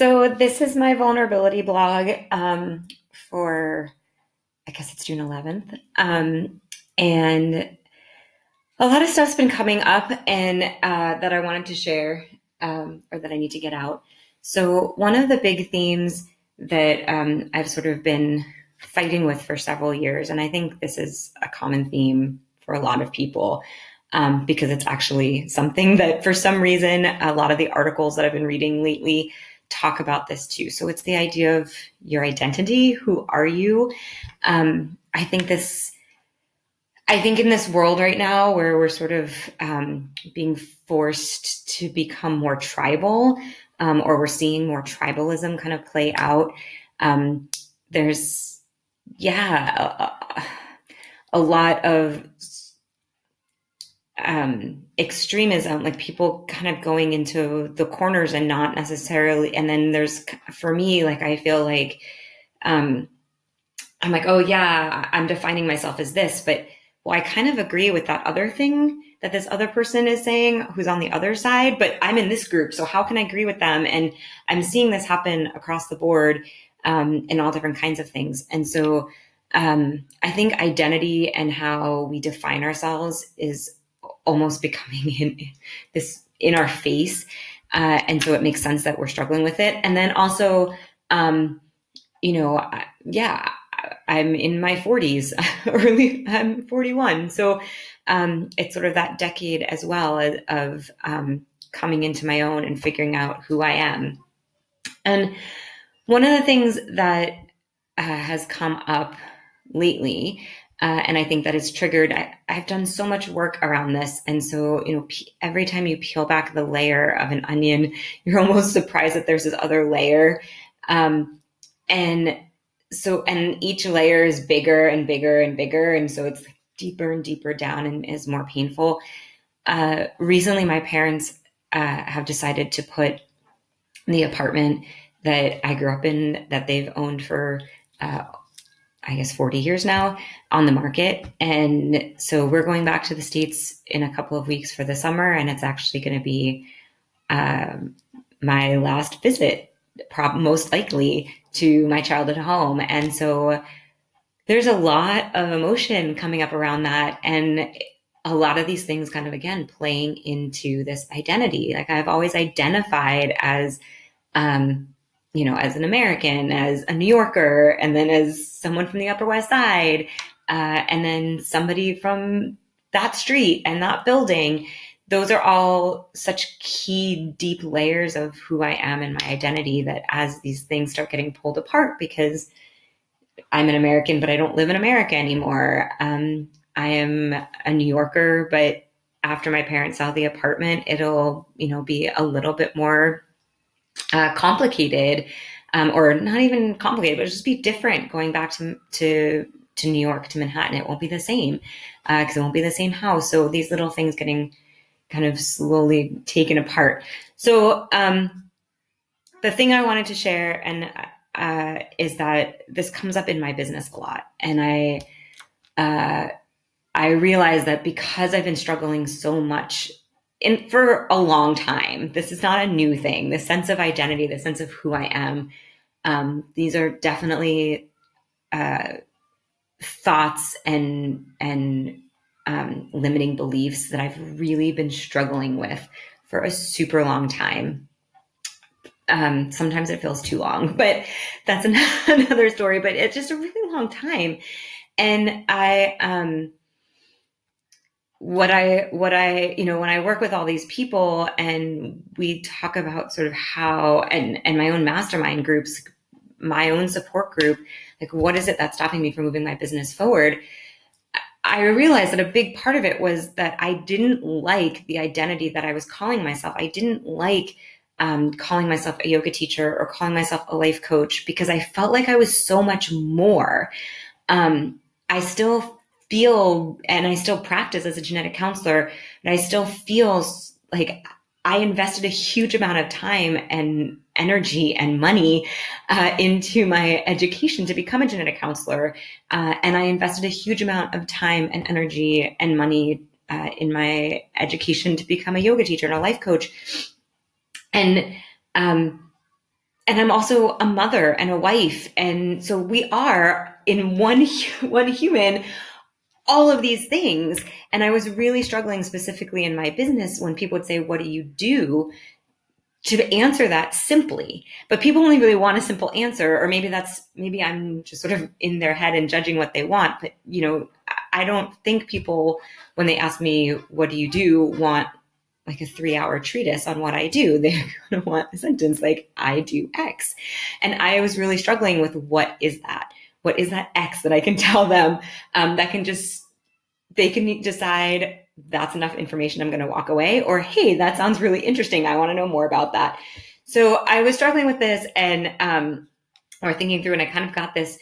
So this is my vulnerability blog for, I guess it's June 11th. And a lot of stuff's been coming up and that I wanted to share or that I need to get out. So one of the big themes that I've sort of been fighting with for several years, and I think this is a common theme for a lot of people, because it's actually something that for some reason, a lot of the articles that I've been reading lately talk about this too. So it's the idea of your identity. Who are you? I think in this world right now where we're sort of being forced to become more tribal, or we're seeing more tribalism kind of play out, there's, a lot of extremism, like people kind of going into the corners and not necessarily. And then there's, for me, like, I feel like, I'm like, oh yeah, I'm defining myself as this, but well, I kind of agree with that other thing that this other person is saying who's on the other side, but I'm in this group. So how can I agree with them? And I'm seeing this happen across the board, in all different kinds of things. And so, I think identity and how we define ourselves is almost becoming in our face. And so it makes sense that we're struggling with it. And then also, I'm in my 40s, I'm 41. So it's sort of that decade as well of coming into my own and figuring out who I am. And one of the things that has come up lately, and I think that it's triggered, I've done so much work around this. And so, every time you peel back the layer of an onion, you're almost surprised that there's this other layer. And each layer is bigger and bigger and bigger. And so it's deeper and deeper down and is more painful. Recently, my parents have decided to put the apartment that I grew up in, that they've owned for, 40 years now, on the market. And so we're going back to the States in a couple of weeks for the summer. And it's actually going to be my last visit, most likely, to my childhood home. And so there's a lot of emotion coming up around that. And a lot of these things kind of, again, playing into this identity. Like, I've always identified as, as an American, as a New Yorker, and then as someone from the Upper West Side, and then somebody from that street and that building. Those are all such key, deep layers of who I am and my identity, that as these things start getting pulled apart, because I'm an American, but I don't live in America anymore. I am a New Yorker, but after my parents sell the apartment, it'll, be a little bit more complicated, or not even complicated, but just be different going back to New York, to Manhattan. It won't be the same, because it won't be the same house. So these little things getting kind of slowly taken apart. So the thing I wanted to share is that this comes up in my business a lot. And I realized that because I've been struggling so much for a long time, this is not a new thing. The sense of identity, the sense of who I am, these are definitely thoughts and limiting beliefs that I've really been struggling with for a super long time. Sometimes it feels too long, but that's another story. But it's just a really long time. And when I work with all these people and we talk about sort of how, and my own mastermind groups, my own support group, like, what is it that's stopping me from moving my business forward? I realized that a big part of it was that I didn't like the identity that I was calling myself. I didn't like calling myself a yoga teacher or calling myself a life coach, because I felt like I was so much more. I still feel, and I still practice as a genetic counselor, but I still feel like I invested a huge amount of time and energy and money into my education to become a genetic counselor. And I invested a huge amount of time and energy and money in my education to become a yoga teacher and a life coach. And and I'm also a mother and a wife. And so we are in one human, all of these things. And I was really struggling specifically in my business when people would say, what do you do? To answer that simply. But people only really want a simple answer, or maybe I'm just sort of in their head and judging what they want. But, I don't think people, when they ask me, what do you do, want like a 3-hour treatise on what I do. They're going to want a sentence like, I do X. And I was really struggling with, what is that? What is that X that I can tell them, that can just, they can decide that's enough information, I'm going to walk away, or, hey, that sounds really interesting, I want to know more about that. So I was struggling with this and, or thinking through, and I kind of got this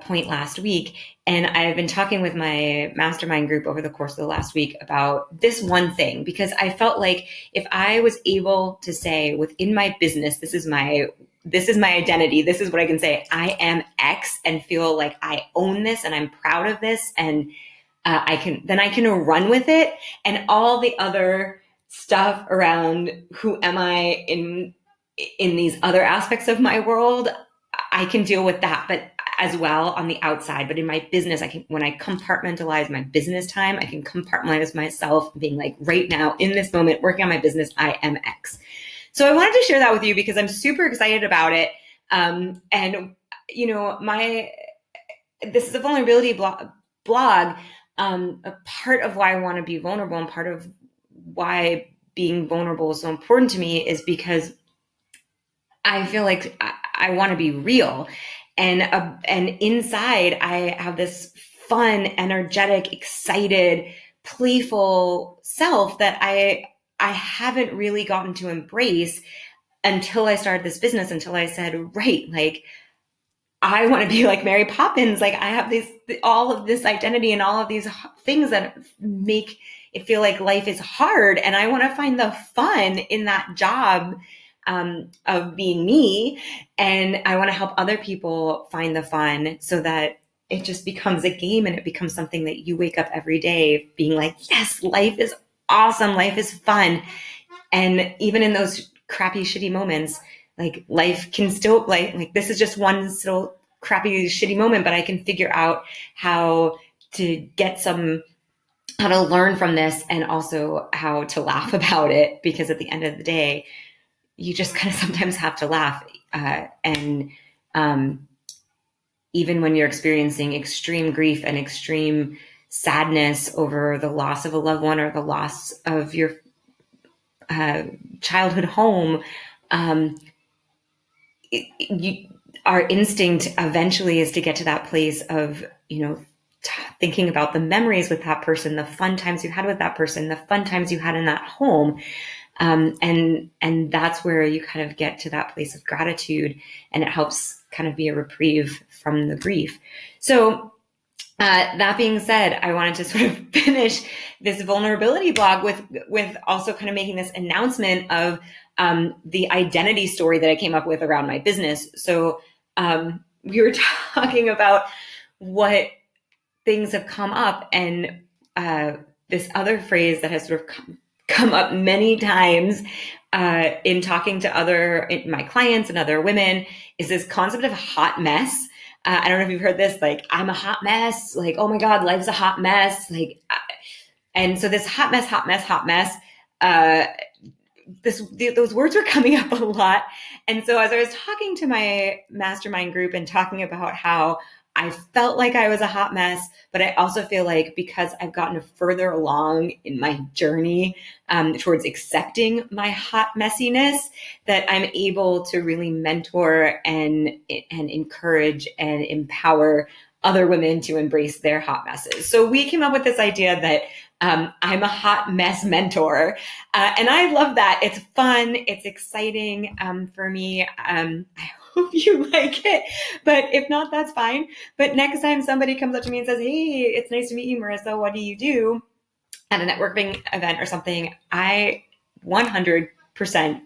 point last week. And I've been talking with my mastermind group over the course of the last week about this one thing, because I felt like if I was able to say within my business, this is my identity, this is what I can say, I am X, and feel like I own this and I'm proud of this, and I can run with it, and all the other stuff around who am I in these other aspects of my world, I can deal with that, but as well on the outside. But in my business, when I compartmentalize my business time, I can compartmentalize myself being like, right now in this moment, working on my business, I am X. So I wanted to share that with you because I'm super excited about it. And this is a vulnerability blog. A part of why I want to be vulnerable, and part of why being vulnerable is so important to me, is because I feel like I want to be real. And inside, I have this fun, energetic, excited, playful self that I haven't really gotten to embrace until I started this business, until I said, right, like, I want to be like Mary Poppins. Like, I have all of this identity and all of these things that make it feel like life is hard. And I want to find the fun in that job of being me. And I want to help other people find the fun, so that it just becomes a game, and it becomes something that you wake up every day being like, yes, life is awesome. Life is fun. And even in those crappy, shitty moments, like, life can still, like this is just one still crappy, shitty moment, but I can figure out how to how to learn from this, and also how to laugh about it. Because at the end of the day, you just kind of sometimes have to laugh. Even when you're experiencing extreme grief and extreme sadness over the loss of a loved one, or the loss of your childhood home, our instinct eventually is to get to that place of, thinking about the memories with that person, the fun times you had with that person, the fun times you had in that home. And that's where you kind of get to that place of gratitude, and it helps kind of be a reprieve from the grief. So, that being said, I wanted to sort of finish this vulnerability blog with also kind of making this announcement of the identity story that I came up with around my business. So we were talking about what things have come up, and this other phrase that has sort of come up many times in talking to my clients and other women is this concept of hot mess. I don't know if you've heard this, like, I'm a hot mess, like, oh my God, life's a hot mess. Like, and so this hot mess, those words were coming up a lot. And so as I was talking to my mastermind group and talking about how I felt like I was a hot mess, but I also feel like, because I've gotten further along in my journey towards accepting my hot messiness, that I'm able to really mentor and encourage and empower other women to embrace their hot messes. So we came up with this idea that I'm a hot mess mentor. And I love that. It's fun. It's exciting for me. I hope you like it, but if not, that's fine. But next time somebody comes up to me and says, hey, it's nice to meet you, Marissa, what do you do at a networking event or something, I 100%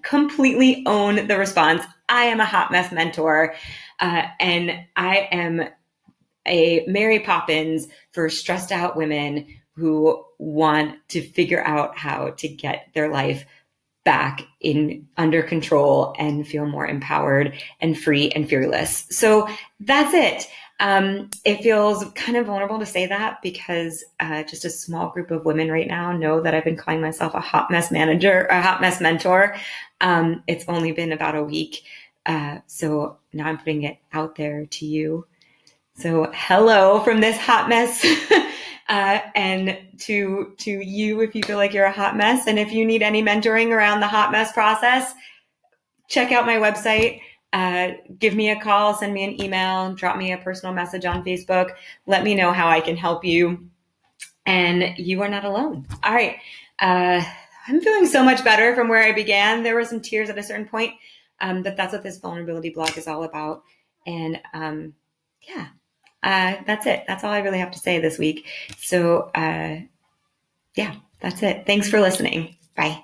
completely own the response. I am a hot mess mentor, and I am a Mary Poppins for stressed out women who want to figure out how to get their life back in under control and feel more empowered and free and fearless. So that's it. It feels kind of vulnerable to say that because just a small group of women right now know that I've been calling myself a hot mess manager, a hot mess mentor. It's only been about a week. So now I'm putting it out there to you. So hello from this hot mess. And to you, if you feel like you're a hot mess, and if you need any mentoring around the hot mess process, check out my website. Give me a call, send me an email, drop me a personal message on Facebook. Let me know how I can help you. And you are not alone. All right. I'm feeling so much better from where I began. There were some tears at a certain point, but that's what this vulnerability blog is all about. And yeah. That's it. That's all I really have to say this week. So, yeah, that's it. Thanks for listening. Bye.